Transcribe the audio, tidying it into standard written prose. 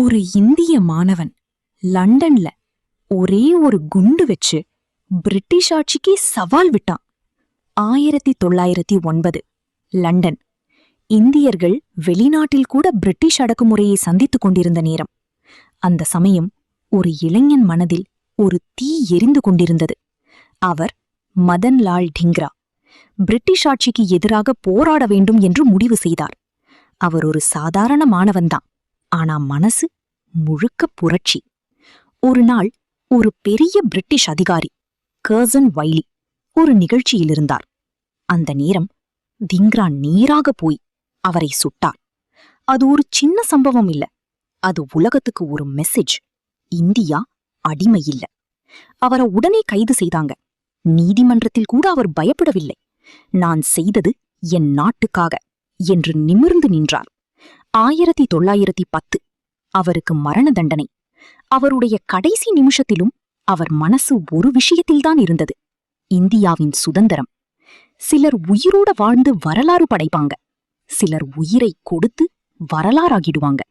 ஒரு இந்திய மாணவன் லண்டன்ல ஒரே ஒரு குண்டு வச்சு பிரிட்டிஷ் ஆட்சிக்கு சவால் விட்டான். 1909 லண்டன். இந்தியர்கள் வெளிநாட்டில் கூட பிரிட்டிஷ் அடக்குமுறையை சந்தித்துக் கொண்டிருந்த நேரம். அந்த சமயம் ஒரு இளைஞன் மனதில் ஒரு தீ எரிந்து கொண்டிருந்தது. அவர் மதன்லால் டிங்ரா. பிரிட்டிஷ் ஆட்சிக்கு எதிராக போராட வேண்டும் என்று முடிவு செய்தார். அவர் ஒரு சாதாரண மாணவன்தான், ஆனா மனசு முழுக்க புரட்சி. ஒரு நாள் ஒரு பெரிய பிரிட்டிஷ் அதிகாரி கர்சன் வைலி ஒரு நிகழ்ச்சியில் இருந்தார். அந்த நேரம் திங்ரா நேராக போய் அவரை சுட்டார். அது ஒரு சின்ன சம்பவம் இல்ல, அது உலகத்துக்கு ஒரு மெசேஜ். இந்தியா அடிமை இல்ல. அவரை உடனே கைது செய்தாங்க. நீதிமன்றத்தில் கூட அவர் பயப்படவில்லை. நான் செய்தது என் நாட்டுக்காக என்று நிமிர்ந்து நின்றார். 1910 அவருக்கு மரண தண்டனை. அவருடைய கடைசி நிமிஷத்திலும் அவர் மனசு ஒரு விஷயத்தில்தான் இருந்தது: இந்தியாவின் சுதந்திரம். சிலர் உயிரோட வாழ்ந்து வரலாறு படைப்பாங்க, சிலர் உயிரை கொடுத்து வரலாறாகிடுவாங்க.